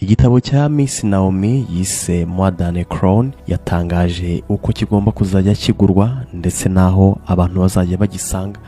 igitabo cya Miss Naomi yise More Than a Crown yatangaje uko kigomba kuzajya kigurwa ndetse naho abantu bazajya bagisanga.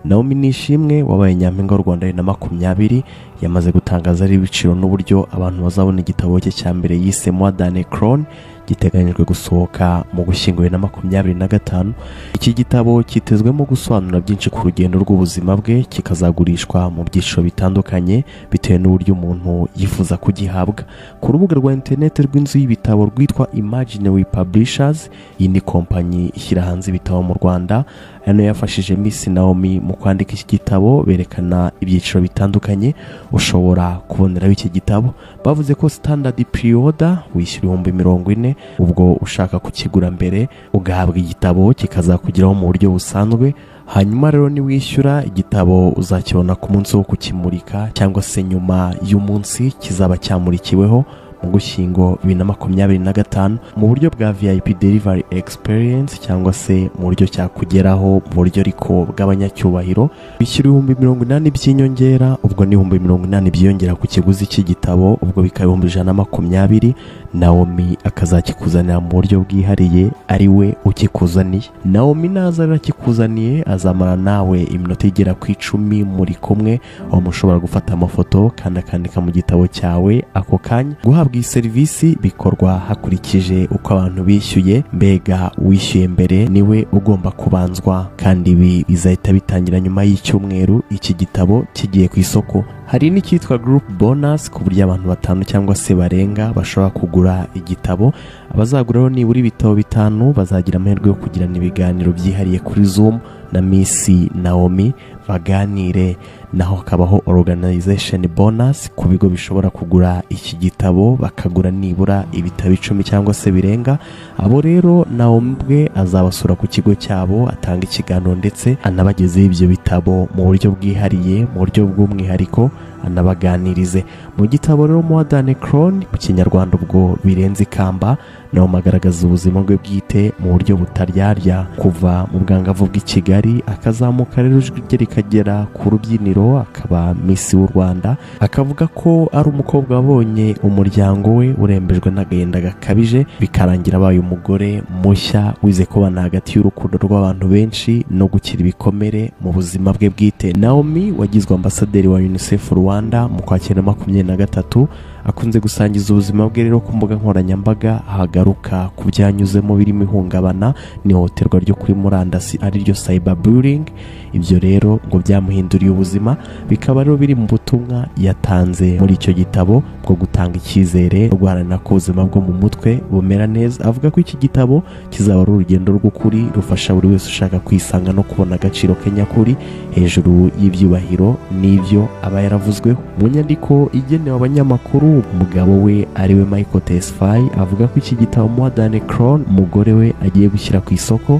Naomi Nishimwe wabaye nyampinga w'u Rwanda 2020 yamaze gutangaza ari ibiciro n'uburyo abantu bazabona igitabo cye cya mbere yise More Than a Crown giteganyijwe gusohoka mu Gushyingo 2025. Iki gitabo kitezwemo gusobanura byinshi ku rugendo rw'ubuzima bwe, kikazagurishwa mu byiciro bitandukanye bitewe n'uburyo umuntu yifuza kugihabwa. Ku rubuga rwa internet rw'inzu y'ibitabo rwitwa Imaginary Publishers, iyi ni kompanyi ishyira hanze ibitabo mu Rwanda, hano yafashije Miss Naomi mu kwandika iki gitabo. Berekana ibyiciro bitandukanye ushobora kuboneraho iki gitabo. Bavuze ko standard pre-order wishyura 40,000, ubwo ushaka kukigura mbere ugahabwa igitabo kikazakugeraho mu buryo busanzwe. Hanyuma rero ni wishyura igitabo uzakibona ku munsi wo kukimurika cyangwa se nyuma y'umunsi kizaba cyamurikiweho mu Gushyingo 2025 mu buryo bwa VIP delivery experience cyangwa se mu buryo cyakugeraho mu buryo riko bw'abanyacyubahiro. Bishyura 80,000 by'inyongera, ubwo ni 80,000 byiyongera ku kiguzi cy'igitabo, ubwo bikaba 120,000. Naomi akazakikuzanira mu buryo bwihariye ari we ukikuzaniye. Naomi naza kikuzaniye azamara nawe iminota igera ku 10 muri kumwe, aho mushobora gufata amafoto kandi akandika mu gitabo cyawe ako kanya. Guhabwa iyi serivisi bikorwa hakurikije uko abantu bishyuye, mbega wishyuye mbere niwe ugomba kubanzwa, kandi ibi bizahita bitangira nyuma y'icyumweru iki gitabo kigiye ku isoko. Hari n'icyitwa group bonus ku buryo abantu 5 cyangwa se barenga bashobora kugura igitabo. Abazaguraho nibura ibitabo 5 bazagira amahirwe yo kugirana ibiganiro byihariye kuri Zoom na Miss Naomi baganire. Naho kabaho organization bonus ku bigo bishobora kugura iki gitabo bakagura nibura ibitabo 10 cyangwa se birenga. Abo rero Naomi bwe azabasura ku kigo cyabo, atanga ikiganiro ndetse anabagezeho ibyo bitabo mu buryo bwihariye, mu buryo bw'umwihariko anabaganirize. Mu gitabo rero More Than a Crown mu Kinyarwanda ubwo birenze ikamba, Naomi agaragaza ubuzima bwe bwite mu buryo butaryarya kuva mu bwangavu bw'i Kigali akazamuka rero ijwi rye rikagera ku rubyiniro akaba Miss w'u Rwanda. Akavuga ko ari umukobwa wabonye umuryango we urembejwe n'agahinda gakabije bikarangira abaye umugore mushya wize kubana hagati y'urukundo rw'abantu benshi no gukira ibikomere mu buzima bwe bwite. Naomi wagizwe ambasaderi wa UNICEF Rwanda mu Kwakira 2023 akunze gusangiza ubuzima bwe rero ku mbuga nkoranyambaga, ahagaruka ku byanyuzemo birimo ihungabana n'ihohoterwa ryo kuri murandasi ari ryo cyberbullying. Ibyo rero ngo byamuhinduriye ubuzima, bikaba rero biri mu butumwa yatanze muri icyo gitabo bwo gutanga icyizere no guharanira ko ubuzima bwo mu mutwe bumera neza. Avuga ko iki gitabo kizaba ari urugendo rw'ukuri rufasha buri wese ushaka kwisanga no kubona agaciro ke nyakuri hejuru y'ibyubahiro n'ibyo aba yaravuzweho. Mu nyandiko igenewe abanyamakuru, umugabo we ariwe Michael Tesfaye avuga ko iki gitabo More Than a Crown umugore we agiye gushyira ku isoko,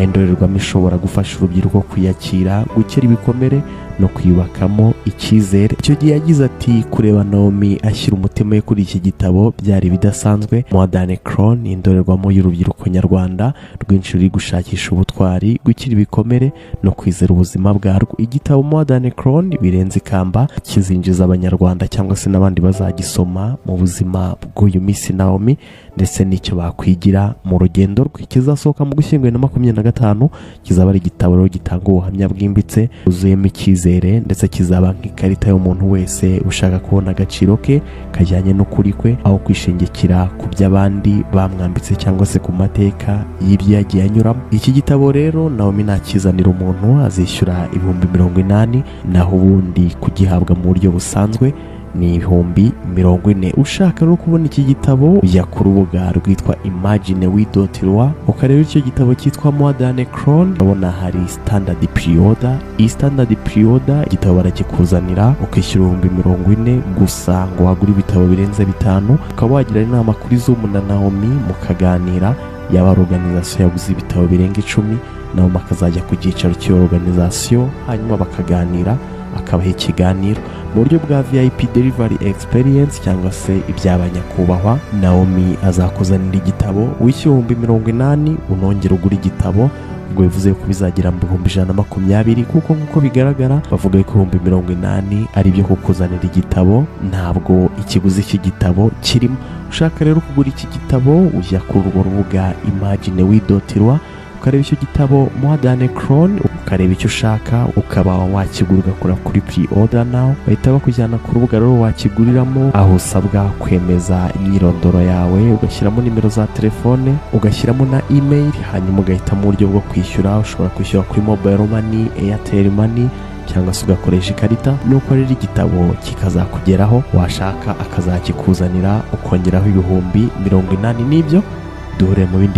indorerwamo ishobora gufasha urubyiruko kwiyakira, gukira ibikomere no kwiyubakamo icyizere. Icyo gihe yagize ati kureba Naomi ashyira umutima we kuri iki gitabo byari bidasanzwe. More Than a Crown indorerwamo y'urubyiruko nyarwanda rwinshi ruri gushakisha ubutwari, gukira ibikomere no kwizera ubuzima bwarwo. Igitabo More Than a Crown birenze ikamba kizinjiza abanyarwanda cyangwa se n'abandi bazagisoma mu buzima bw'uyu Miss Naomi ndetse n'icyo bakwigira mu rugendo rwe. Kizasohoka mu Gushyingo 2025, kizaba ari igitabo rero gitanga ubuhamya bwimbitse uzuyemo icyizere, ndetse kizaba nk'ikarita y'umuntu wese ushaka kubona agaciro ke kajyanye n'ukuri kwe, aho kwishingikira ku by'abandi bamwambitse cyangwa se ku mateka y'ibyo yagiye anyuramo. Iki gitabo rero Naomi nakizanira umuntu azishyura 80,000, naho ubundi kugihabwa mu buryo busanzwe ni 40,000. Ushaka no kubona iki gitabo ujya ku rubuga rwitwa Imaginary.rwa ukareba icyo gitabo cyitwa More Than a Crown. Urabona hari standard pre-order. Iyi standard pre-order igitabo barakikuzanira ukishyura 40,000 gusa ngo wagura ibitabo birenze 5, ukaba wagira inama kuri Zoom na Naomi mukaganira. Yaba organization yaguze ibitabo birenga 10, nawe makazajya ku cyicaro cy'iyo organization hanyuma bakaganira, akabaha ikiganiro mu buryo bwa VIP delivery experience cyangwa se iby'abanyakubahwa. Naomi azakuzanira igitabo wishyura 80,000 unongera ugura igitabo ubwo bivuze ko bizagera mu 120 kuko nk'uko bigaragara bavuga ko 80 ari byo kukuzanira igitabo, ntabwo ikiguzi cy'igitabo kirimo. Ushaka rero kugura iki gitabo ujya ku rubuga Imaginewe.rw ukareba icyo gitabo Modern Crown, ukareba icyo ushaka ukaba wakigura ugakora kuri pre-order now, bahita bakujyana ku rubuga rero wakiguriramo, aho usabwa kwemeza imyirondoro yawe, ugashyiramo nimero za telefone, ugashyiramo na email, hanyuma ugahitamo uburyo bwo kwishyura. Ushobora kwishyura kuri mobile money, Airtel money cyangwa se ugakoresha ikarita, nuko rero igitabo kikazakugeraho, washaka akazakikuzanira ukongeraho 80 n'ibyo. Duhure mu bindi